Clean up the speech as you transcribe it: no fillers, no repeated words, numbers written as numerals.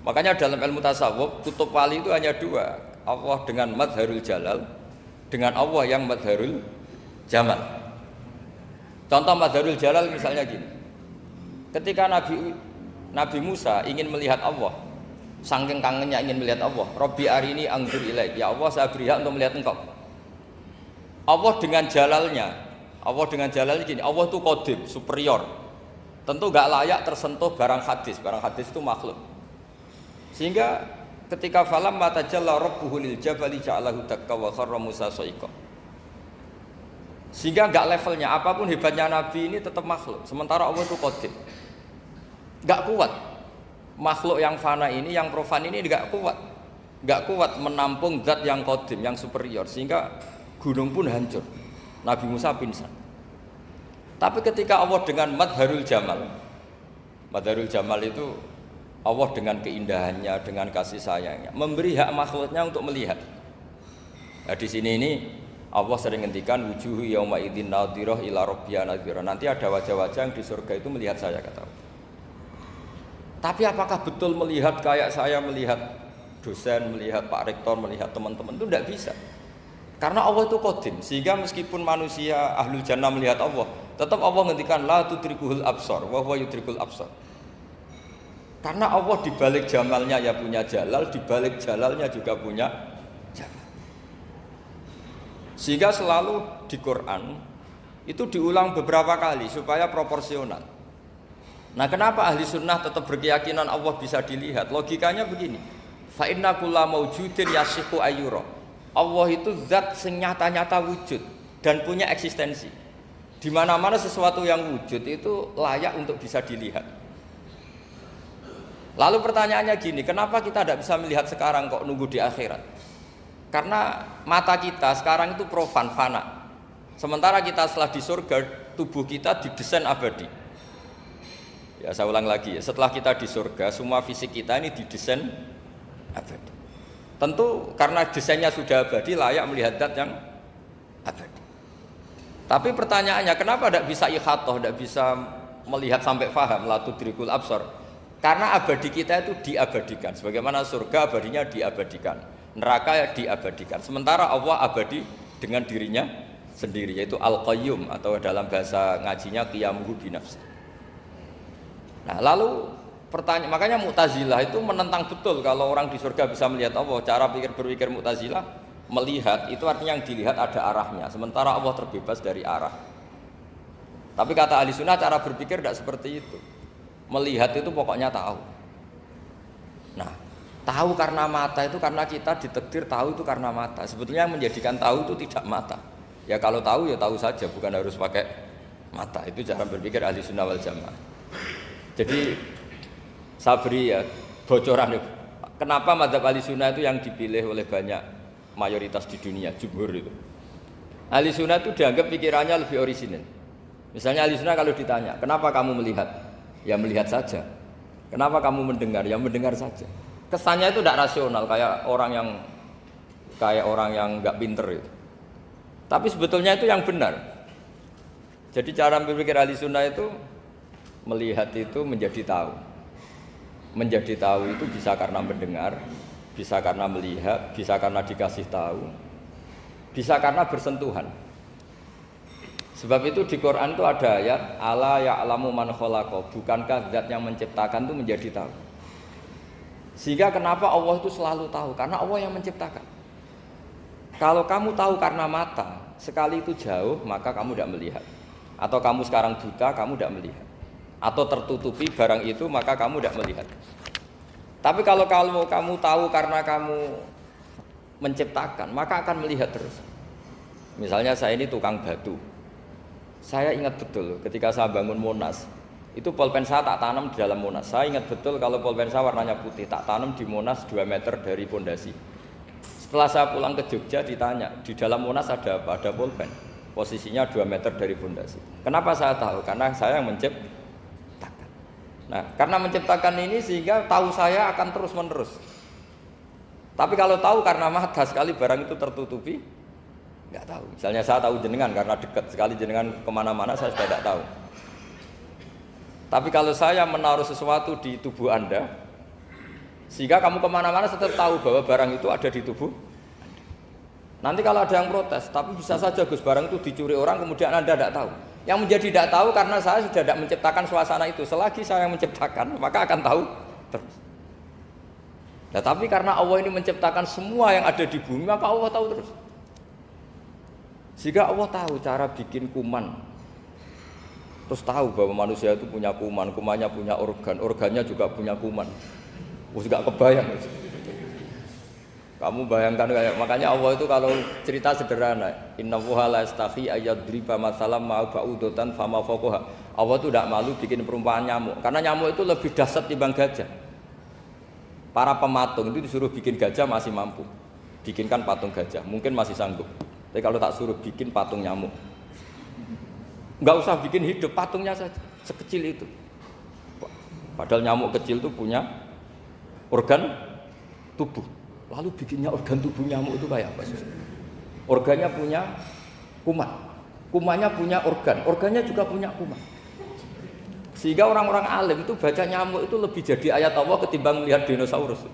Makanya dalam ilmu tasawuf kutub wali itu hanya dua, Allah dengan madharul jalal, dengan Allah yang madharul jamal. Contoh madharul jalal misalnya gini, ketika Nabi Musa ingin melihat Allah, saking kangennya ingin melihat Allah, Robbi arini anzur ilaik, ya Allah saya beri hak untuk melihat engkau. Allah dengan jalalnya gini, Allah itu qadim, superior, tentu gak layak tersentuh barang hadis itu makhluk. Sehingga ketika falam matajalla rabbuhu lil jabali ja'alahu dakka wa kharra Musa sa'iqa. Sehingga enggak levelnya, apapun hebatnya Nabi ini tetap makhluk. Sementara Allah itu qadim. Enggak kuat. Makhluk yang fana ini, yang profan ini enggak kuat. Enggak kuat menampung zat yang qadim, yang superior, sehingga gunung pun hancur. Nabi Musa pingsan. Tapi ketika Allah dengan madharul jamal itu Allah dengan keindahannya, dengan kasih sayangnya, memberi hak makhluknya untuk melihat. Nah, di sini ini Allah sering ngendikan wujuhu yauma idzin nadhirah ila rabbiha nadhirah. Nanti ada wajah-wajah yang di surga itu melihat saya, kata Allah. Tapi apakah betul melihat kayak saya melihat dosen, melihat Pak Rektor, melihat teman-teman, itu tidak bisa. Karena Allah itu qadim, sehingga meskipun manusia ahlul jannah melihat Allah, tetap Allah ngendikan la tudrikuhul absar wa huwa yudrikul absar. Karena Allah di balik jamalnya ya punya jalal, di balik jalalnya juga punya jamal. Sehingga selalu di Quran itu diulang beberapa kali supaya proporsional. Nah, kenapa ahli sunnah tetap berkeyakinan Allah bisa dilihat? Logikanya begini, fa inna kulla maujudin yasihu ayyura. Allah itu zat sing nyata-nyata wujud dan punya eksistensi. Di mana-mana sesuatu yang wujud itu layak untuk bisa dilihat. Lalu pertanyaannya gini, kenapa kita tidak bisa melihat sekarang kok nunggu di akhirat? Karena mata kita sekarang itu profan, fana. Sementara kita setelah di surga, tubuh kita didesain abadi. Ya, saya ulang lagi ya, setelah kita di surga, semua fisik kita ini didesain abadi. Tentu karena desainnya sudah abadi, layak melihat zat yang abadi. Tapi pertanyaannya, kenapa tidak bisa ikhatoh, tidak bisa melihat sampai faham, la tudrikul absar? Karena abadi kita itu diabadikan, sebagaimana surga abadinya diabadikan, neraka diabadikan. Sementara Allah abadi dengan dirinya sendiri, yaitu Al-Qayyum, atau dalam bahasa ngajinya qiyamuhu binafsi. Nah, lalu makanya Mu'tazilah itu menentang betul kalau orang di surga bisa melihat Allah. Cara berpikir Mu'tazilah, melihat itu artinya yang dilihat ada arahnya, sementara Allah terbebas dari arah. Tapi kata ahli sunnah cara berpikir tidak seperti itu. Melihat itu pokoknya tahu. Nah, tahu karena mata itu karena kita ditakdir tahu itu karena mata. Sebetulnya yang menjadikan tahu itu tidak mata. Ya kalau tahu ya tahu saja, bukan harus pakai mata. Itu cara berpikir ahli sunnah wal jamaah. Jadi saya beri ya bocoran ya. Kenapa mazhab ahli sunnah itu yang dipilih oleh banyak mayoritas di dunia, jumhur itu. Ahli sunnah itu dianggap pikirannya lebih orisinal. Misalnya ahli sunnah kalau ditanya, kenapa kamu melihat? Ya melihat saja. Kenapa kamu mendengar? Ya mendengar saja. Kesannya itu tidak rasional, kayak orang yang nggak pinter itu. Tapi sebetulnya itu yang benar. Jadi cara berpikir ahli sunnah itu melihat itu menjadi tahu. Menjadi tahu itu bisa karena mendengar, bisa karena melihat, bisa karena dikasih tahu, bisa karena bersentuhan. Sebab itu di Quran itu ada ayat ala ya'lamu man khalaqa, bukankah zat yang menciptakan itu menjadi tahu. Sehingga kenapa Allah itu selalu tahu? Karena Allah yang menciptakan. Kalau kamu tahu karena mata, sekali itu jauh, maka kamu tidak melihat. Atau kamu sekarang buta, kamu tidak melihat. Atau tertutupi barang itu, maka kamu tidak melihat. Tapi kalau kamu tahu karena kamu menciptakan, maka akan melihat terus. Misalnya saya ini tukang batu. Saya ingat betul ketika saya bangun Monas, itu pulpen saya tak tanam di dalam Monas. Saya ingat betul kalau pulpen saya warnanya putih, tak tanam di Monas 2 meter dari pondasi. Setelah saya pulang ke Jogja ditanya, di dalam Monas ada apa? Ada pulpen, posisinya 2 meter dari pondasi. Kenapa saya tahu? Karena saya yang menciptakan. Nah, karena menciptakan ini sehingga tahu saya akan terus menerus. Tapi kalau tahu karena mata, sekali barang itu tertutupi, nggak tahu. Misalnya saya tahu jenengan karena dekat sekali jenengan kemana-mana saya sudah tidak tahu. Tapi kalau saya menaruh sesuatu di tubuh Anda, Sehingga kamu kemana-mana tetap tahu bahwa barang itu ada di tubuh. Nanti kalau ada yang protes, tapi bisa saja Gus barang itu dicuri orang kemudian Anda tidak tahu. Yang menjadi tidak tahu karena saya sudah tidak menciptakan suasana itu. Selagi saya yang menciptakan, maka akan tahu terus. Nah, tapi karena Allah ini menciptakan semua yang ada di bumi, maka Allah tahu terus. Sehingga Allah tahu cara bikin kuman. Terus tahu bahwa manusia itu punya kuman, kumannya punya organ, organnya juga punya kuman. Wes gak kebayang. Kamu bayangkan kayak makanya Allah itu kalau cerita sederhana, innallaha la yastahi ayyadriba masalam ma ba'udatan fama fawqaha. Allah itu tidak malu bikin perumpamaan nyamuk, karena nyamuk itu lebih dahsyat dibanding gajah. Para pematung itu disuruh bikin gajah masih mampu. Bikinkan patung gajah, mungkin masih sanggup. Tapi kalau tak suruh bikin patung nyamuk, enggak usah bikin hidup, patungnya saja sekecil itu. Padahal nyamuk kecil itu punya organ tubuh. Lalu bikinnya organ tubuh nyamuk itu kayak apa sih? Organnya punya kuman, kumannya punya organ, organnya juga punya kuman. Sehingga orang-orang alim itu baca nyamuk itu lebih jadi ayat Allah ketimbang melihat dinosaurus.